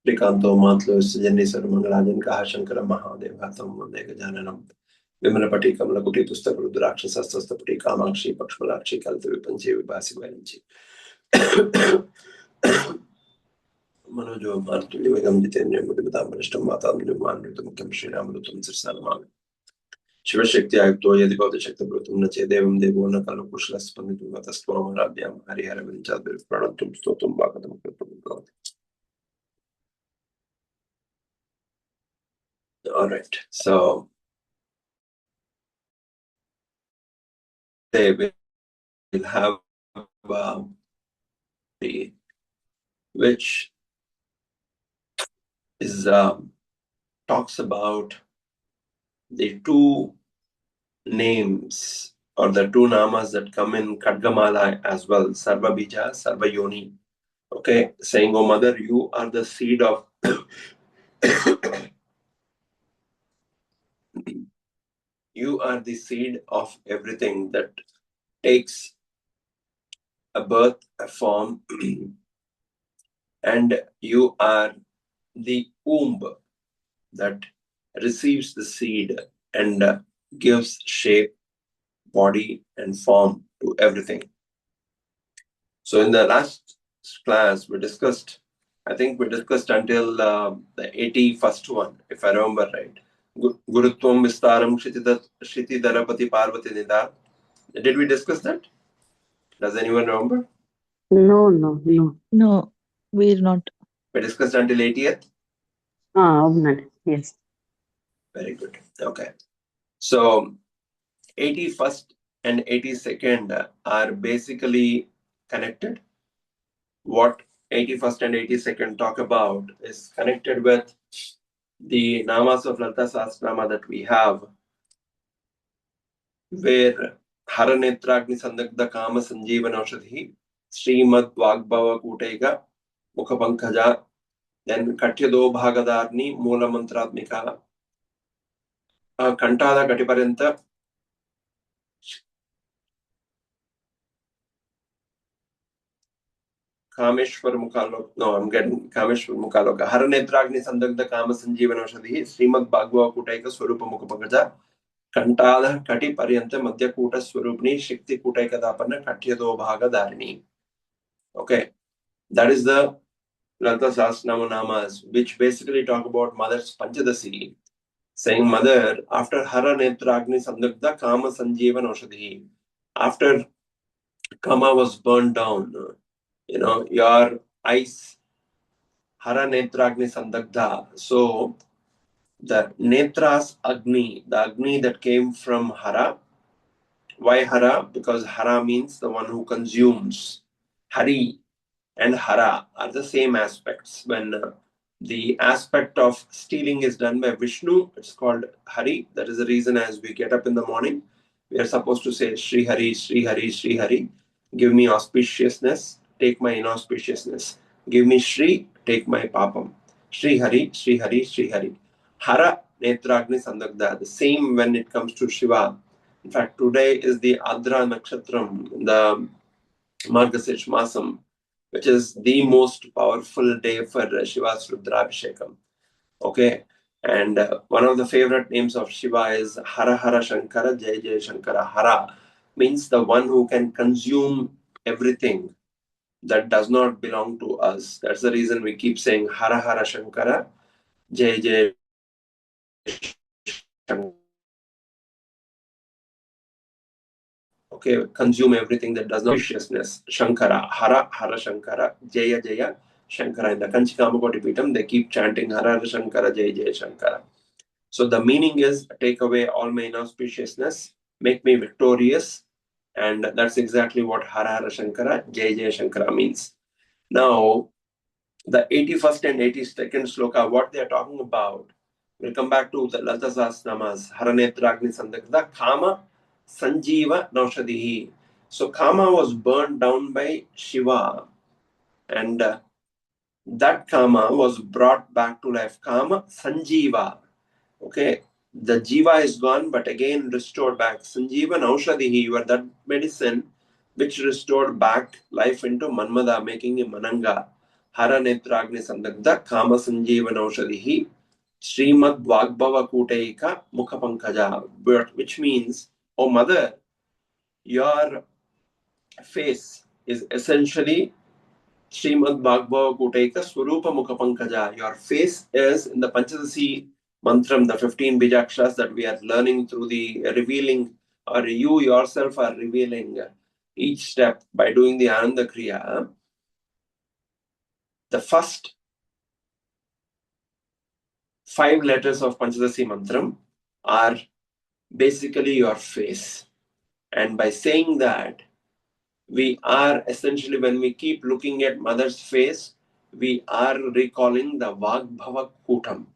Trikanto Mantlo Sujani Sarmangalajan Kaha Shankara Mahadevatam Vande Gajananam Vimalapati Kamalaputi Pustak Rudraksha Sastapati Kamakshi Pakshmalakshi Kalta Vipanchi Vibasi Valenchi Manojo Martuli Vegam Jitendra Mudimata Manishtam Mata Numan Kam Sri Ramadutam Sirsanam Shiva Shakti Ayuto Yadipata Shakti Brutum Nache Devam Devona Kalu Kushla Spanditu Mataswam Rabyam Hari Haravinchad Pranatum Stotum Bhagatam Kritum. All right, so they will have which is talks about the two names or the two namas that come in Khadgamala as well, Sarva Bija, Sarva Yoni. Okay, saying, "Oh mother, you are the seed of you are the seed of everything that takes a birth, a form, and you are the womb that receives the seed and gives shape, body, and form to everything." So in the last class, we discussed, I think we discussed until the 81st one, if I remember right. Gurutvam Vistaram Shiti Dharapati Parvati Nidar. Did we discuss that? Does anyone remember? No, we're not. We discussed until 80th? Yes. Very good. Okay. So 81st and 82nd are basically connected. What 81st and 82nd talk about is connected with the namas of Lalita Sahasranama that we have, where Haranetragni Sandagda Kama Sanjeevan Aushadhi, Srimad Vagbhava Kutega, Mukhapankhaja, then Katyado Bhagadarni, Mula Mantratmika, Kantada Katiparenta, Kameshwar Mukaloka. No, I'm getting Kameshwar Mukaloka. Haranetragni Sandagda Kama Sanjeevan Aushadhi, Srimad Bhagava Kutega Swarupa Mukhapankhaja, Kantada Kati Paryanta Madhyakuta Swarupni Shakti Kutaikadapana Katyado Bhagadarni. Okay, that is the Lalita Sahasranama namas, which basically talk about mother's Panchadasi, saying, "Mother, after Hara Netragni Sandagda Kama Sanjeevan Aushadhi, after Kama was burned down, your eyes, Hara Netragni Sandagda." So the Netras Agni, the Agni that came from Hara. Why Hara? Because Hara means the one who consumes. Hari and Hara are the same aspects. When the aspect of stealing is done by Vishnu, it's called Hari. That is the reason as we get up in the morning, we are supposed to say Sri Hari, Sri Hari, Sri Hari. Give me auspiciousness, take my inauspiciousness. Give me Sri, take my papam. Sri Hari, Sri Hari, Sri Hari. Hara, Netragni Sandagda. The same when it comes to Shiva. In fact, today is the Adra Nakshatram, the Margasirish Masam, which is the most powerful day for Shiva's Rudrabhishekam. Okay, and one of the favorite names of Shiva is Hara Hara Shankara Jai Jai Shankara. Hara means the one who can consume everything that does not belong to us. That's the reason we keep saying Hara Hara Shankara Jai Jai Shankara. Okay, consume everything that does not viciousness. Shankara, Hara, Hara Shankara, Jaya Jaya Shankara. In the Kanchikamakoti Pitam, they keep chanting Hara Hara Shankara, Jaya Jaya Shankara. So the meaning is take away all my inauspiciousness, make me victorious, and that's exactly what Hara Hara Shankara, Jaya Jaya Shankara means. Now, the 81st and 82nd sloka, what they are talking about, we'll come back to the Lalita Sahasranamas, Haranetragni Sandagda, Kama Sanjeeva Naushadihi. So Kama was burned down by Shiva, and that Kama was brought back to life. Kama Sanjeeva. Okay, the Jiva is gone, but again restored back. Sanjeeva Naushadihi, you are that medicine which restored back life into Manmada, making him Mananga. Hara Netragni Sandagda Kama Sanjeevanaushadhihi Srimad Vagbhava Kuteika Mukha Pankaja, which means, oh mother, your face is essentially Srimad Bhagava Kuteika Swarupa Mukha Pankaja. Your face is in the Panchadasi Mantram, the 15 Bijakshas that we are learning through the revealing, or you yourself are revealing each step by doing the Ananda Kriya. The first 5 letters of Panchadasi Mantram are basically your face. And by saying that, we are essentially, when we keep looking at mother's face, we are recalling the Vagbhava Kutam.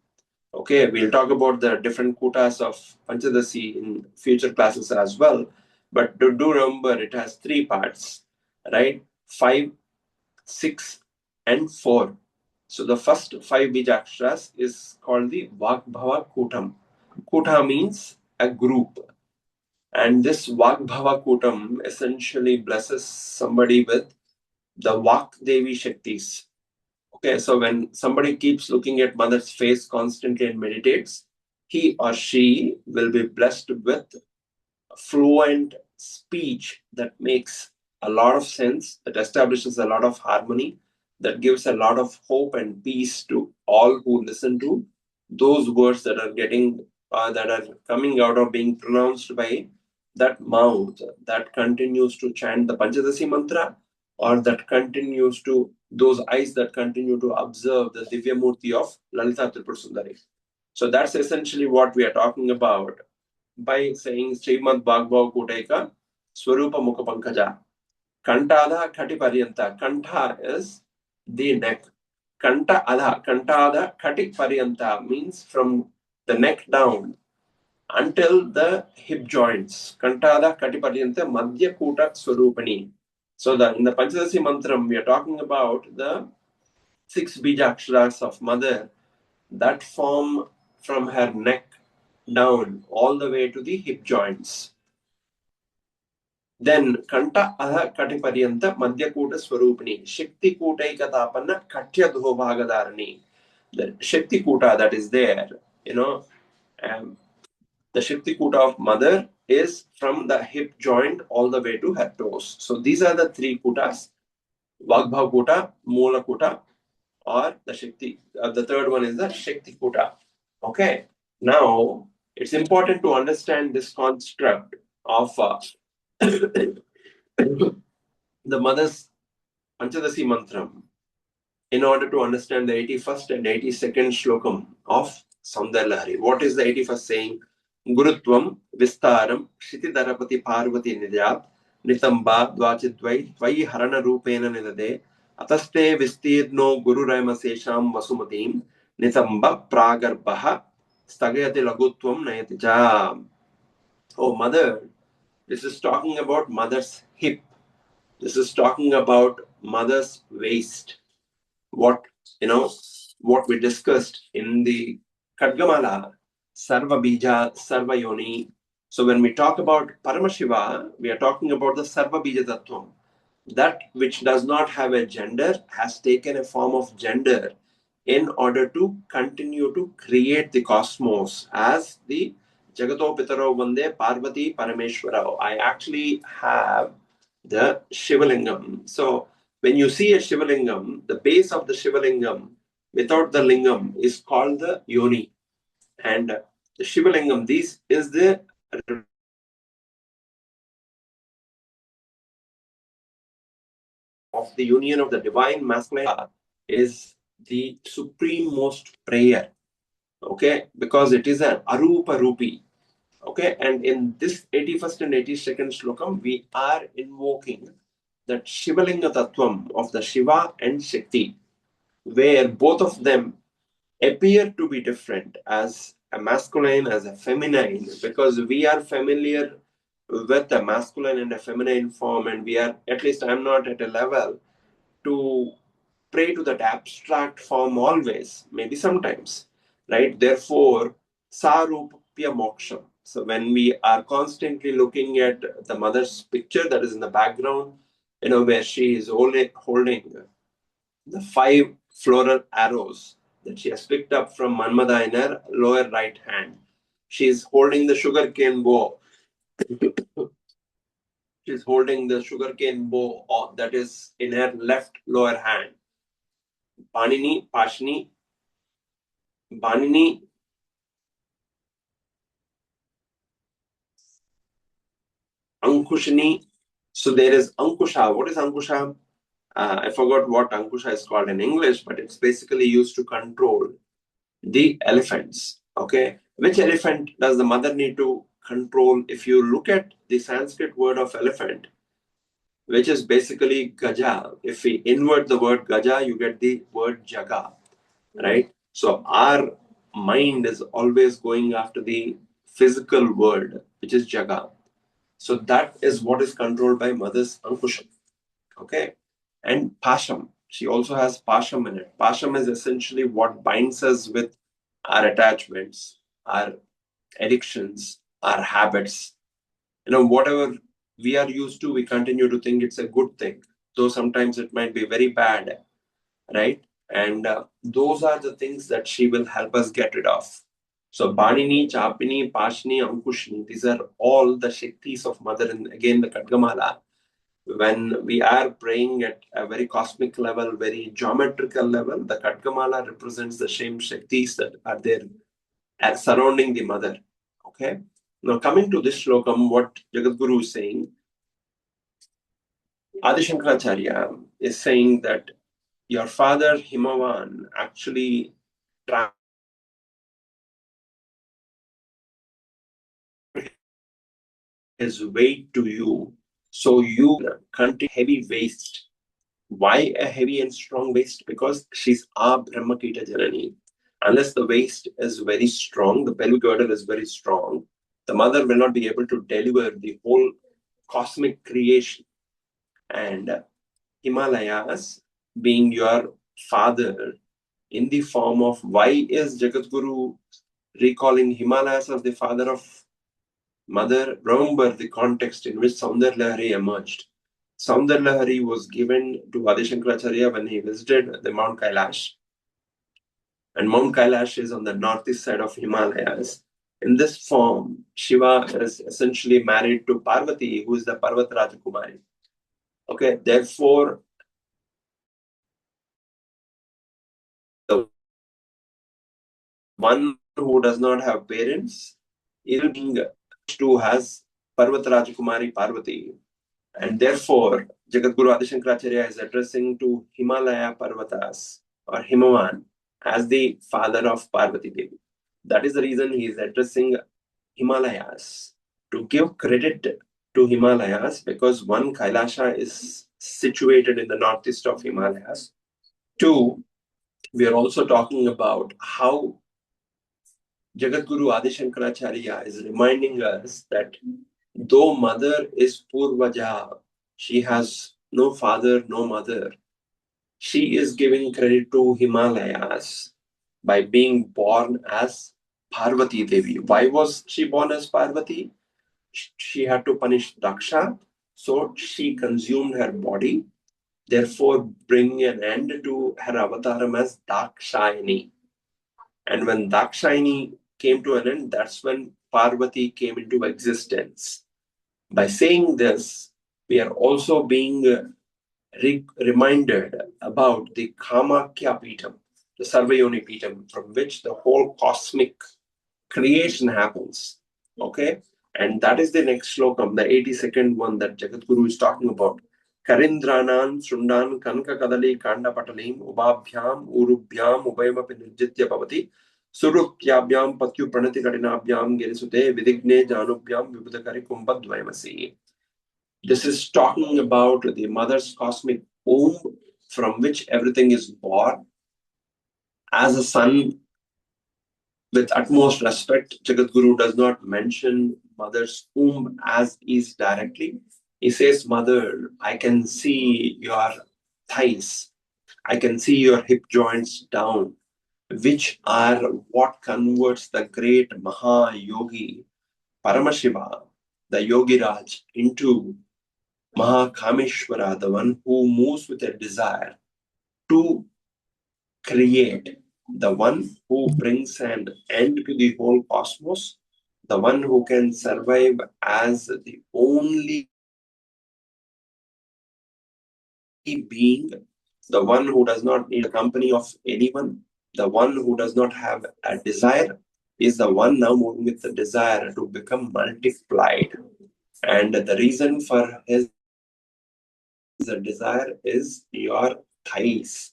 Okay, we'll talk about the different kutas of Panchadasi in future classes as well. But do remember, it has 3 parts, right? 5, 6, and 4. So the first 5 bijakshras is called the Vagbhava Kutam. Kuta means a group. And this Vagbhava Kutam essentially blesses somebody with the Vak Devi Shaktis. Okay, so when somebody keeps looking at mother's face constantly and meditates, he or she will be blessed with fluent speech that makes a lot of sense, that establishes a lot of harmony, that gives a lot of hope and peace to all who listen to those words that are getting that are coming out of being pronounced by that mouth that continues to chant the Panchadasi mantra, or that continues to, those eyes that continue to observe the Divya Murti of Lalita Tripura Sundari. So that's essentially what we are talking about by saying Srimad Bhagavad Kuteika Swarupa Mukha Pankaja. Kantada Kati Paryanta. Kantha is the neck. Kanta Adha. Kantada Kati Paryanta means from the neck down until the hip joints. Kantada Kati Paryanta Madhya Kuta Swarupani. So in the Panchadasi Mantram, we are talking about the 6 bijaksharas of mother that form from her neck down all the way to the hip joints. Then Kanta Adha Kati Paryanta Madhya Kuta Swarupani Shakti Kuta Ikatapanna Katya Dhobhagadarani. The Shakti Kuta that is there, the Shakti Kuta of mother is from the hip joint all the way to her toes. So these are the 3 kutas: Vagbhav Kuta, Mula Kuta, or the Shakti. The third one is the Shakti Kuta. Okay. Now, it's important to understand this construct of the mother's Panchadasi Mantram in order to understand the 81st and 82nd Slokam of Soundarya Lahari. What is the 81st saying? Gurutvam Vistaram Shiti Darapati Parvati Nidyat Nitamba Dvachidvai Tvai Harana Rupena Nidade Ataste Vistirno Guru Rama Sesham Vasumatim Nitamba Pragarbaha Stagayati Lagutvam Nayatija. Oh mother, this is talking about mother's hip. This is talking about mother's waist. What we discussed in the Khadgamala, Sarva Bija, Sarva Yoni. So when we talk about Paramashiva, we are talking about the Sarva Bija Tattvam. That which does not have a gender has taken a form of gender in order to continue to create the cosmos as the Jagato Pitaro Vande Parvati Parameshwara. I actually have the Shivalingam. So when you see a Shivalingam, the base of the Shivalingam without the lingam is called the Yoni. And the Shivalingam, this is the of the union of the divine masculine is the supreme most prayer. Okay, because it is an Arupa Rupi. Okay, and in this 81st and 82nd Slokam, we are invoking that Shivalinga Tattvam of the Shiva and Shakti, where both of them appear to be different as a masculine, as a feminine, because we are familiar with a masculine and a feminine form, and we are, at least I'm not at a level to pray to that abstract form always, maybe sometimes, right? Therefore, Sarupya Moksha. So when we are constantly looking at the mother's picture that is in the background, where she is holding the 5 floral arrows that she has picked up from Manmada in her lower right hand. She is holding the sugarcane bow. She is holding the sugarcane bow that is in her left lower hand. Panini, Pashni, Banini, Ankushini. So there is Ankusha. What is Ankusha? I forgot what Ankusha is called in English, but it's basically used to control the elephants. Okay, which elephant does the mother need to control? If you look at the Sanskrit word of elephant, which is basically gaja, if we invert the word gaja, you get the word jaga, right? So our mind is always going after the physical word, which is jaga. So that is what is controlled by mother's ankusham. Okay, and pasham. She also has pasham in it. Pasham is essentially what binds us with our attachments, our addictions, our habits. Whatever we are used to, we continue to think it's a good thing, though sometimes it might be very bad, right? And those are the things that she will help us get rid of. So Banini, Chapini, Pashni, Ankushni, these are all the Shaktis of Mother, and again the Kadgamala. When we are praying at a very cosmic level, very geometrical level, the Kadgamala represents the same Shaktis that are there surrounding the mother. Okay. Now coming to this Slokam, what Jagadguru is saying, Adi Shankaracharya is saying that your father Himavan actually tried his weight to you, so you continue heavy waist. Why a heavy and strong waist? Because she's a Brahmakita Janani. Unless the waist is very strong, the pelvic girdle is very strong, the mother will not be able to deliver the whole cosmic creation. And Himalayas being your father in the form of, why is Jagadguru recalling Himalayas as the father of mother? Remember the context in which Soundarya Lahari emerged. Soundarya Lahari was given to Adi Shankaracharya when he visited the Mount Kailash. And Mount Kailash is on the northeast side of Himalayas. In this form, Shiva is essentially married to Parvati, who is the Parvat Rajakumari. Okay, therefore, the one who does not have parents is being to has Parvat Rajakumari Parvati. And therefore, Jagadguru Adi Shankaracharya is addressing to Himalaya Parvatas or Himavan as the father of Parvati Devi. That is the reason he is addressing Himalayas, to give credit to Himalayas, because one, Kailasha is situated in the northeast of Himalayas. Two, we are also talking about how Jagadguru Adi Shankaracharya is reminding us that though mother is Purvaja, she has no father, no mother, she is giving credit to Himalayas by being born as Parvati Devi. Why was she born as Parvati? She had to punish Daksha, so she consumed her body, therefore bringing an end to her avataram as Dakshayani. And when Dakshayani came to an end, that's when Parvati came into existence. By saying this, we are also being reminded about the Kamakya Pitam, the Sarvayoni Pitam, from which the whole cosmic creation happens. Okay? And that is the next slokam, the 82nd one that Jagadguru is talking about. Karindranan Sundan Kanka Kadali Kanda Patalim Ubabhyam Urubhyam Ubayamapi Nirjitya Pavati Surupyabhyam Patyu Pranati Kadinabhyam Gerisute Vidigne Janubhyam Vibudakari Kumbadvayamasi. This is talking about the mother's cosmic womb from which everything is born. As a son, with utmost respect, Jagadguru does not mention mother's womb as is directly. He says, Mother, I can see your thighs. I can see your hip joints down, which are what converts the great Maha Yogi, Paramashiva, the Yogi Raj, into Mahakameshwara, the one who moves with a desire. to create, the one who brings an end to the whole cosmos, the one who can survive as the only being, the one who does not need the company of anyone, the one who does not have a desire, is the one now moving with the desire to become multiplied. And the reason for his desire is your thighs,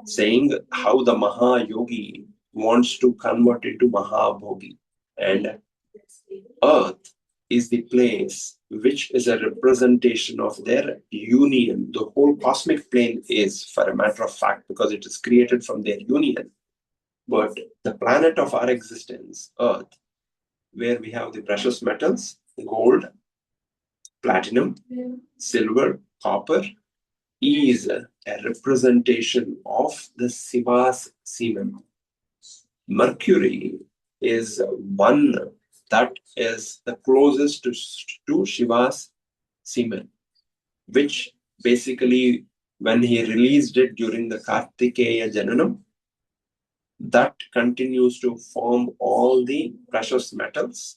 saying how the Maha Yogi wants to convert into Mahabhogi. And earth is the place which is a representation of their union. The whole cosmic plane is, for a matter of fact, because it is created from their union. But the planet of our existence, Earth, where we have the precious metals, gold, platinum, silver, copper, is a representation of the Shiva's semen. Mercury is one that is the closest to Shiva's semen, which basically, when he released it during the Kartikeya Jananam, that continues to form all the precious metals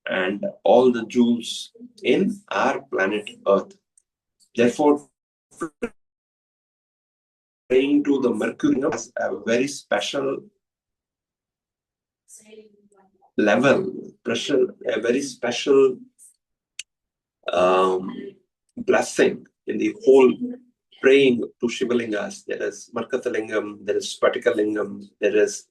and all the jewels in our planet Earth. Therefore, praying to the Mercury has a very special level, a very special blessing in the whole praying to Shivalingas. There is Markatalingam, there is Spatikalingam, there is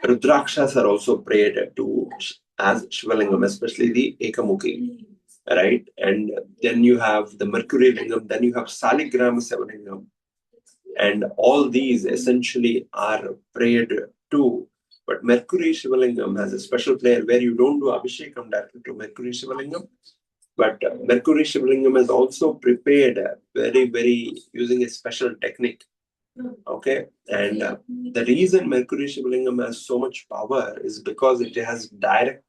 Rudrakshas are also prayed to as Shivalingam, especially the Ekamukhi, right? And then you have the Mercury Lingam, then you have Saligrama Sivalingam. And all these essentially are prayed to. But Mercury Shivalingam has a special prayer where you don't do Abhishekam directly to Mercury Shivalingam. But Mercury Shivalingam is also prepared very using a special technique. Okay, and the reason Mercury Shivalingam has so much power is because it has direct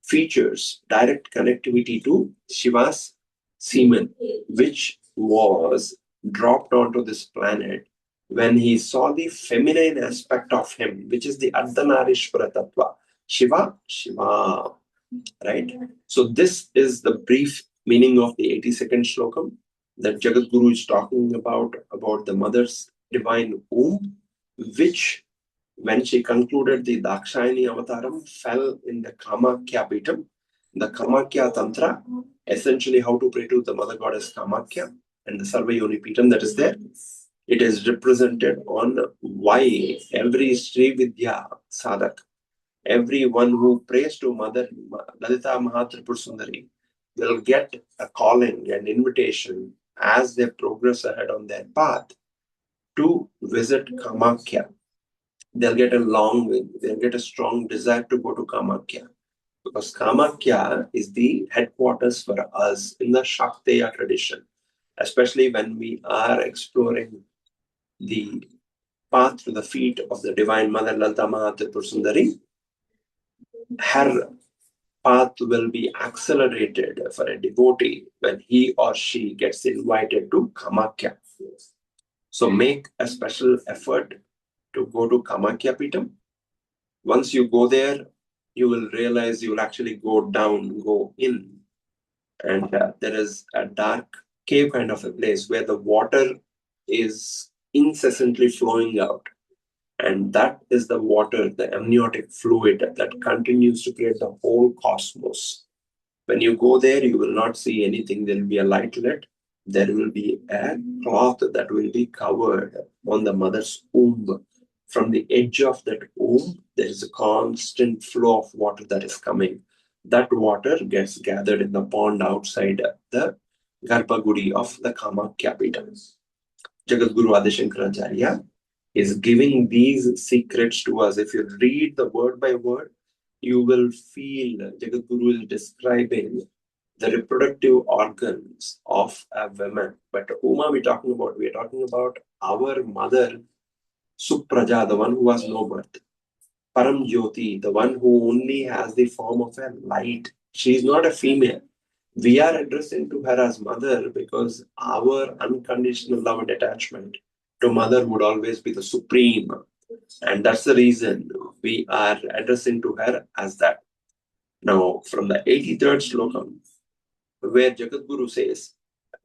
features, direct connectivity to Shiva's semen, which was dropped onto this planet when he saw the feminine aspect of him, which is the Ardhanarishvara Tattva. Shiva, right? So this is the brief meaning of the 82nd Slokam that Jagadguru is talking about the mother's divine womb, which, when she concluded the Dakshayani Avataram, fell in the Kamakya Pitam. The Kamakya Tantra, essentially how to pray to the mother goddess Kamakya, and the Sarvayoni Pitam that is there. It is represented on why every Sree Vidya Sadhak, everyone who prays to Mother Lalita Mahatripur Sundari, will get a calling, an invitation as they progress ahead on their path to visit Kamakya. They'll get a strong desire to go to Kamakya, because Kamakya is the headquarters for us in the Shakteya tradition, especially when we are exploring the path to the feet of the Divine Mother Lalita Mahatripur Sundari. Her path will be accelerated for a devotee when he or she gets invited to Kamakya. So make a special effort to go to Kamakya Pitam. Once you go there, you will realize you will actually go in, and there is a dark cave kind of a place where the water is incessantly flowing out. And that is the water, the amniotic fluid that continues to create the whole cosmos. When you go there, you will not see anything. There will be a light lit. There will be a cloth that will be covered on the mother's womb. From the edge of that womb, there is a constant flow of water that is coming. That water gets gathered in the pond outside the Garbhagudi of the Kamakya Pita. Jagadguru Adi Shankaracharya is giving these secrets to us. If you read the word by word, you will feel Jagadguru is describing the reproductive organs of a woman. But whom are we talking about? We are talking about our mother, Supraja, the one who has no birth. Param Jyoti, the one who only has the form of a light. She is not a female. We are addressing to her as mother because our unconditional love and attachment to mother would always be the supreme. And that's the reason we are addressing to her as that. Now, from the 83rd slokam, where Jagadguru says,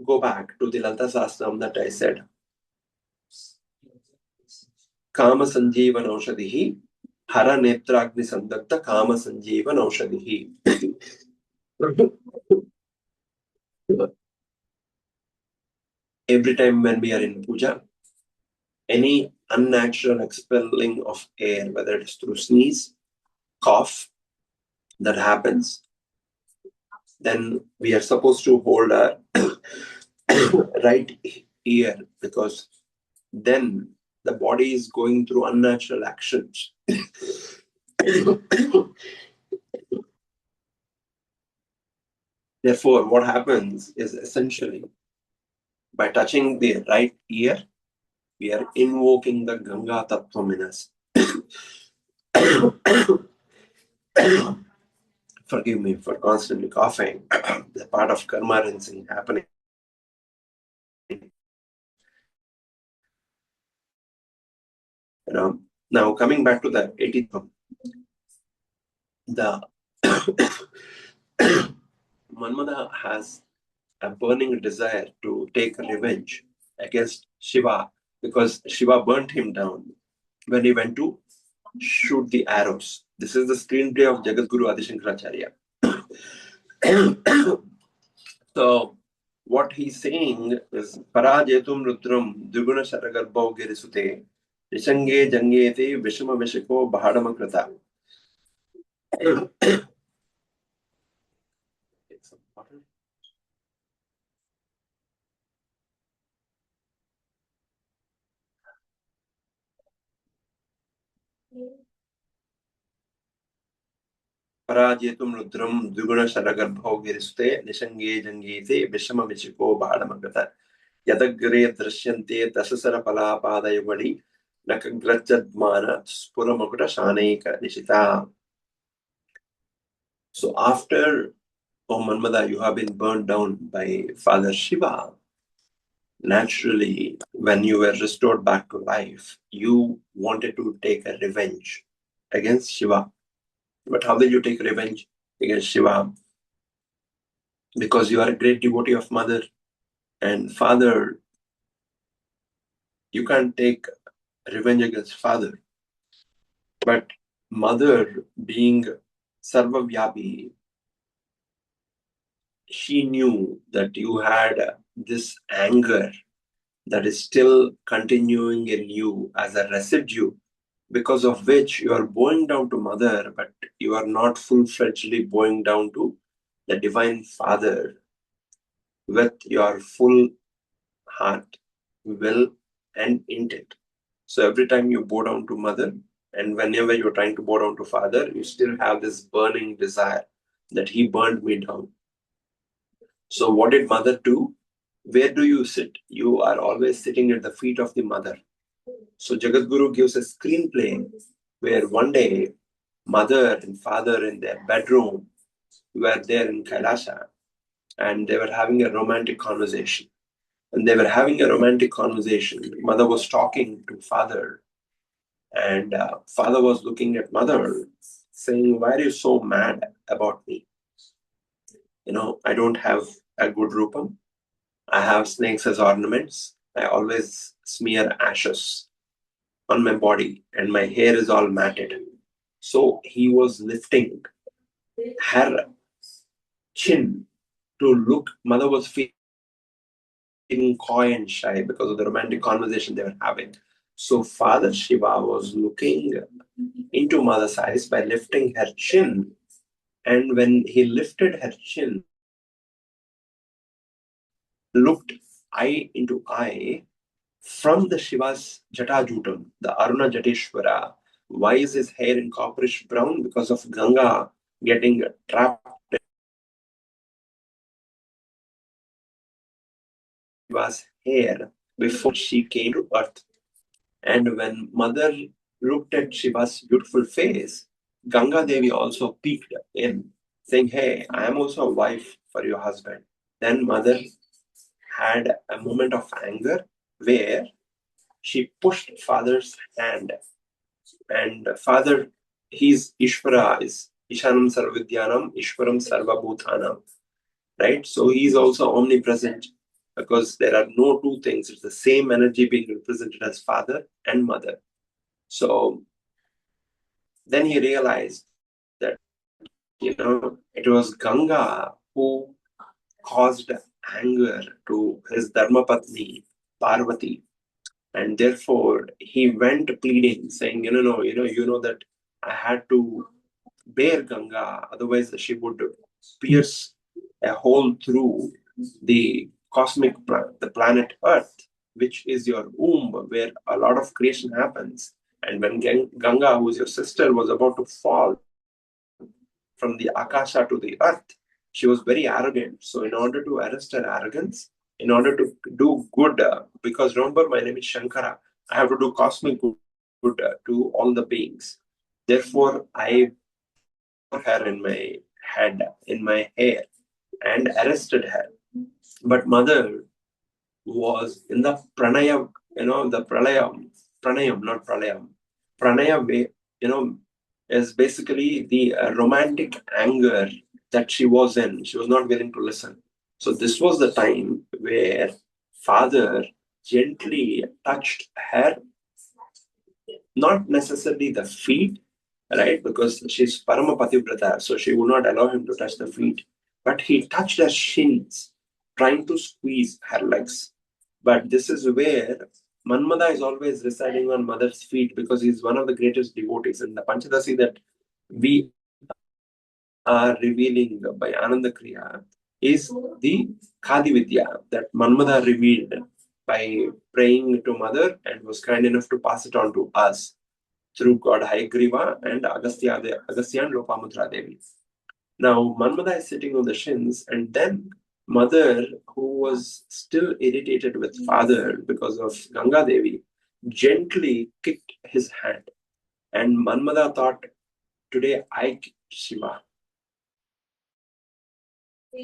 go back to the Lalita Sahasranam that I said, Kama Sanjeevan Aushadhihi, Hara Netragni Sandakta Kama Sanjeevan Aushadhihi. Every time when we are in puja, any unnatural expelling of air, whether it's through sneeze, cough, that happens, then we are supposed to hold our right ear, because then the body is going through unnatural actions. Therefore, what happens is essentially by touching the right ear, we are invoking the Ganga Tattvam in us. Forgive me for constantly coughing. The part of karma rinsing happening. Now coming back to the 80th, the Manmada has a burning desire to take revenge against Shiva, because Shiva burnt him down when he went to shoot the arrows. This is the screenplay of Jagadguru Adi Shankaracharya. So what he's saying is Parajetum Rudram Duguna Sharagarbhau Girisute Rishange Jangete Vishama Vishako Bahadamakrata. Take some water. Parajetum Rudram Duguna Sharagarbhau Girisute Rishange Jangete Vishama Vishako Bahadamakrata. Yadagre Drishyante Tasasara Palapada Yugadi Nakagrachadmana Spuramakuta Shaneka Nishita. So after, O Manmada, you have been burned down by Father Shiva. Naturally, when you were restored back to life, you wanted to take a revenge against Shiva. But how will you take revenge against Shiva? Because you are a great devotee of Mother and Father. You can't take revenge against Father. But Mother, being Sarvavyapi, she knew that you had this anger that is still continuing in you as a residue, because of which you are bowing down to Mother, but you are not full-fledgedly bowing down to the Divine Father with your full heart, will, and intent. So every time you bow down to Mother, and whenever you're trying to bow down to Father, you still have this burning desire that he burned me down. So what did Mother do? Where do you sit? You are always sitting at the feet of the Mother. So Jagadguru gives a screenplay where one day Mother and Father in their bedroom were there in Kailasha, and they were having a romantic conversation. And they were having a romantic conversation. Mother was talking to Father, and Father was looking at Mother saying, why are you so mad about me? I don't have a good rupam. I have snakes as ornaments. I always smear ashes on my body, and my hair is all matted. So he was lifting her chin to look. Mother was feeling coy and shy because of the romantic conversation they were having. So Father Shiva was looking into Mother's eyes by lifting her chin. And when he lifted her chin, looked eye into eye, from the Shiva's Jatajutam, the Aruna Jateshwara, why is his hair in copperish brown? Because of Ganga getting trapped in Shiva's hair before she came to earth. And when Mother looked at Shiva's beautiful face, Ganga Devi also peeked in. saying, hey, I am also a wife for your husband. Then mother had a moment of anger where she pushed father's hand, and father, he's Ishvara, is Ishanam Sarvavidyanam, Ishvaram Sarvabhutanam, right? So he's also omnipresent because there are no two things. It's the same energy being represented as father and mother. So then he realized that, it was Ganga who caused anger to his Dharmapatni, Parvati. And therefore, he went pleading, saying, no, you know that I had to bear Ganga, otherwise she would pierce a hole through the the planet Earth, which is your womb, where a lot of creation happens. And when Ganga, who is your sister, was about to fall from the Akasha to the Earth, she was very arrogant. So, in order to arrest her arrogance, in order to do good, because remember, my name is Shankara, I have to do cosmic good to all the beings. Therefore, I her in my head, in my hair, and arrested her. But mother was in the pranaya, the pranayam, not pralayam. Pranaya way, is basically the romantic anger that she was in. She was not willing to listen. So this was the time where father gently touched her, not necessarily the feet, right? Because she's Parama Pativrata, so she would not allow him to touch the feet. But he touched her shins, trying to squeeze her legs. But this is where Manmada is always residing on mother's feet because he's one of the greatest devotees. In the Panchadasi that we are revealing by Ananda Kriya is the Khadi Vidya that Manmada revealed by praying to mother and was kind enough to pass it on to us through God Hayagriva and Agastya and Lopamudra Devi. Now, Manmada is sitting on the shins, and then mother, who was still irritated with father because of Ganga Devi, gently kicked his hand. And Manmada thought, today I kicked Shiva.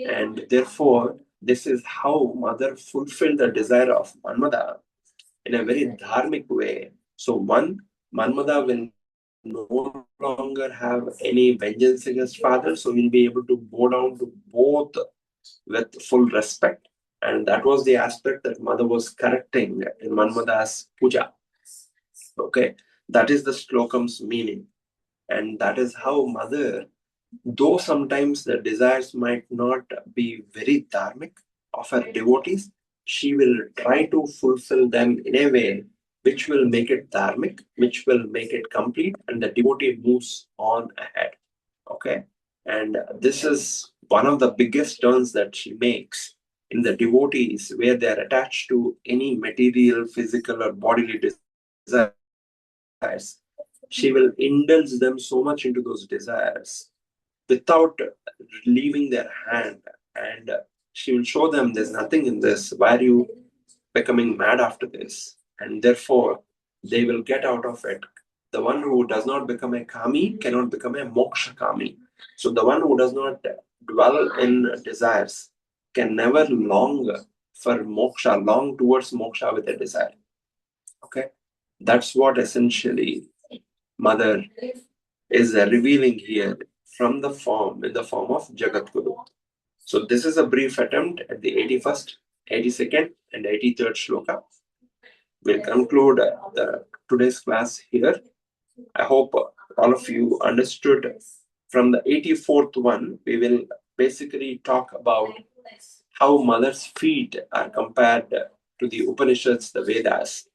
And therefore, this is how mother fulfilled the desire of Manmada in a very dharmic way. So, one, Manmada will no longer have any vengeance against father, so he'll be able to bow down to both with full respect. And that was the aspect that mother was correcting in Manmada's puja. Okay, that is the Slokams meaning. And that is how mother, though sometimes the desires might not be very dharmic of her devotees, she will try to fulfill them in a way which will make it dharmic, which will make it complete, and the devotee moves on ahead. Okay? And this is one of the biggest turns that she makes in the devotees where they are attached to any material, physical, or bodily desires. She will indulge them so much into those desires without leaving their hand, and she will show them there's nothing in this. Why are you becoming mad after this? And therefore, they will get out of it. The one who does not become a kami cannot become a moksha kami. So the one who does not dwell in desires can never long for moksha, long towards moksha with a desire. Okay, that's what essentially mother is revealing here from the form, in the form of Jagat Guru. So this is a brief attempt at the 81st, 82nd, and 83rd shloka. We'll conclude today's class here. I hope all of you understood. From the 84th one, we will basically talk about how mother's feet are compared to the Upanishads, the Vedas.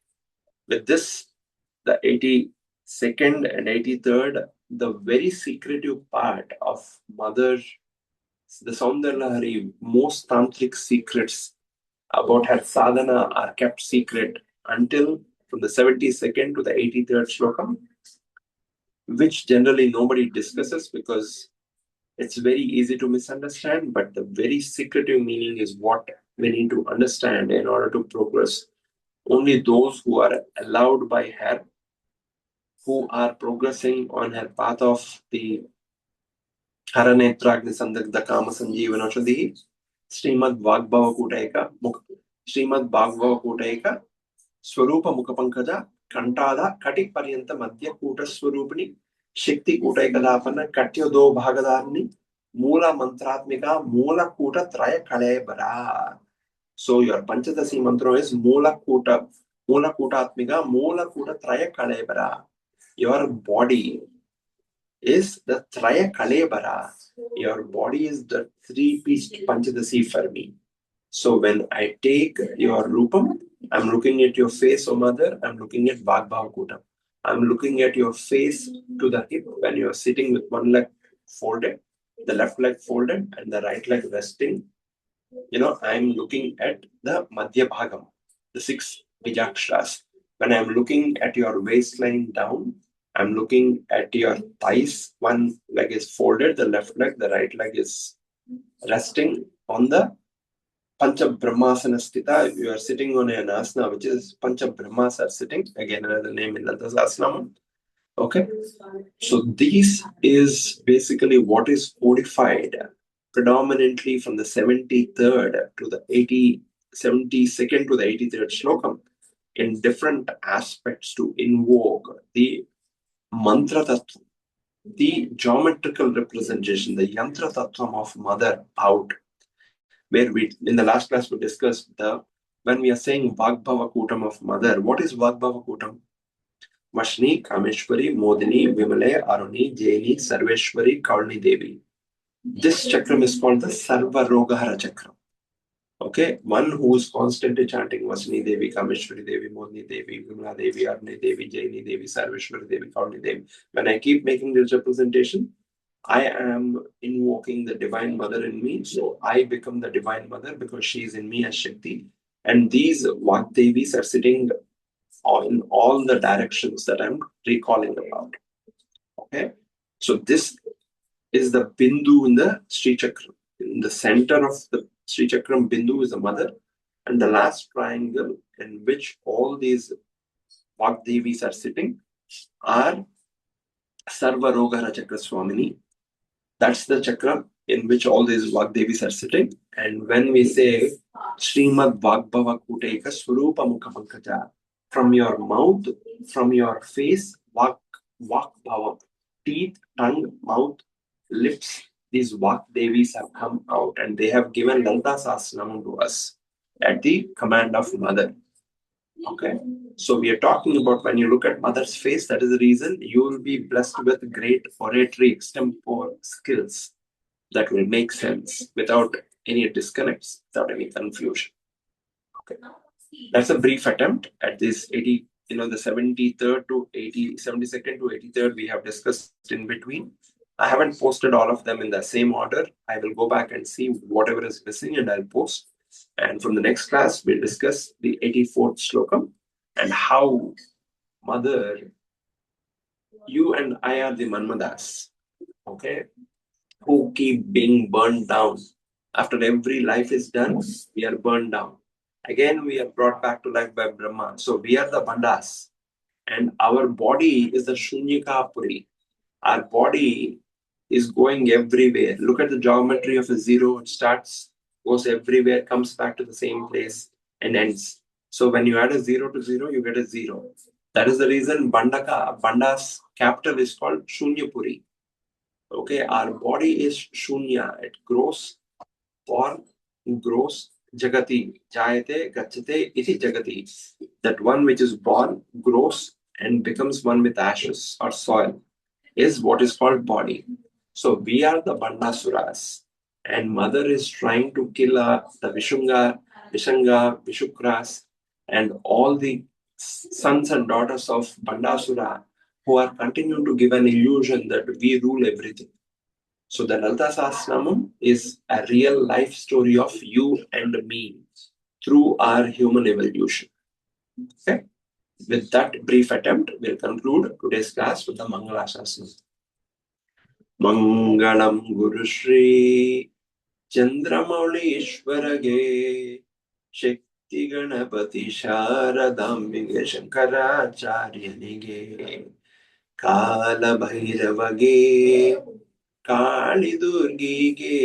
With this, the 82nd and 83rd, the very secretive part of mother, the Soundarya Lahari, most tantric secrets about her sadhana are kept secret until from the 72nd to the 83rd shloka, which generally nobody discusses because it's very easy to misunderstand, but the very secretive meaning is what we need to understand in order to progress. Only those who are allowed by her, who are progressing on her path of the हरनेत्राग्नि संदग्ध काम संजीवन औषधि श्रीमद् वाग्भव कूटैक श्रीमद् वाग्भव कूटैक स्वरूप मुख पंकज कंठाद कटि पर्यंत मध्य कूट स्वरूपिणी शक्ति कूटैकदापन कट्योदो भागदारिणी मूल मंत्रात्मिका मूल कूट त्रय कलेबरा. So your Panchadasi mantra is Moola Kootatmika, Moola Koota Traya Kalebara. Your body is the Traya Kalebara. Your body is the three-pieced Panchadasi for me. So when I take your Rupam, I'm looking at your face, O mother, I'm looking at Vagbhava Kootam. I'm looking at your face to the hip when you are sitting with one leg folded, the left leg folded and the right leg resting. I'm looking at the Madhya Bhagam, the six Bijakshas. When I'm looking at your waistline down, I'm looking at your thighs. One leg is folded, the left leg, the right leg is resting on the Pancha Brahmasana Sthita. You are sitting on an asana, which is Pancha Brahmas are sitting. Again, another name in Lantas Asanam. Okay. So this is basically what is codified predominantly from the 73rd to the 72nd to the 83rd Slokam in different aspects to invoke the mantra tattva, the geometrical representation, the yantra tattvam of mother out. Where we, in the last class, we discussed when we are saying Vagbhava Kutam of mother, what is Vagbhava Kutam? Vashni, Kameshwari, Modini, Vimale, Aruni, Jaini, Sarveshwari, Kaurni Devi. This chakram is called the Sarva Rogahara chakram. Okay, one who is constantly chanting Vasni Devi, Kameshwari Devi, Modini Devi, Vimala Devi, Aruni Devi, Jaini Devi, Sarveshwari Devi, Kaurni Devi. When I keep making this representation, I am invoking the Divine Mother in me. So I become the Divine Mother because she is in me as Shakti. And these Vagdevis are sitting in all the directions that I'm recalling about. Okay, so this is the Bindu in the Sri Chakram. In the center of the Sri Chakram, Bindu is the mother, and the last triangle in which all these Vagdevis are sitting are Sarva Rogara Chakra Swamini. That's the chakra in which all these Vagdevis are sitting. And when we say Srimad Vagbhava Kuteka Swarupa Mukha Pankaja, from your mouth, from your face, Vagbhava, teeth, tongue, mouth, lips, these Vagdevis have come out and they have given Lalita Sahasranam to us at the command of Mother. Okay, so we are talking about when you look at mother's face, that is the reason you will be blessed with great oratory extempore skills that will make sense without any disconnects, without any confusion. Okay, that's a brief attempt at this 80, the 73rd to 72nd to 83rd we have discussed in between. I haven't posted all of them in the same order. I will go back and see whatever is missing and I'll post. And from the next class, we'll discuss the 84th Slokam and how Mother, you and I are the Manmadas, okay, who keep being burned down. After every life is done, we are burned down. Again, we are brought back to life by Brahma. So we are the Bandas. And our body is the Shunyaka Puri. Our body is going everywhere. Look at the geometry of a zero. It starts, goes everywhere, comes back to the same place and ends. So when you add a zero to zero, you get a zero. That is the reason Banda's capital is called Shunyapuri. Okay, our body is Shunya. It grows, born, grows, Jagati, Jayate, Gachate, Iti Jagati. That one which is born, grows, and becomes one with ashes or soil is what is called body. So we are the Bandasuras, and mother is trying to kill the Vishunga, Vishukras, and all the sons and daughters of Bandasura who are continuing to give an illusion that we rule everything. So the Lalita Sahasranamam is a real life story of you and me through our human evolution. Okay. With that brief attempt, we'll conclude today's class with the Mangala Shasana. Mangalam Guru Sree Chandramaulishwarage Shakti Ganapati Sharadambige Shankaracharyanige Kala Bhairavage काली दुर्गिगे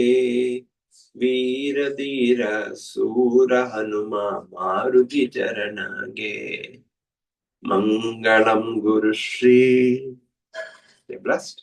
वीर धीर सूर हनुमा मारुति चरणगे मंगलम गुरु Shri. Stay blessed.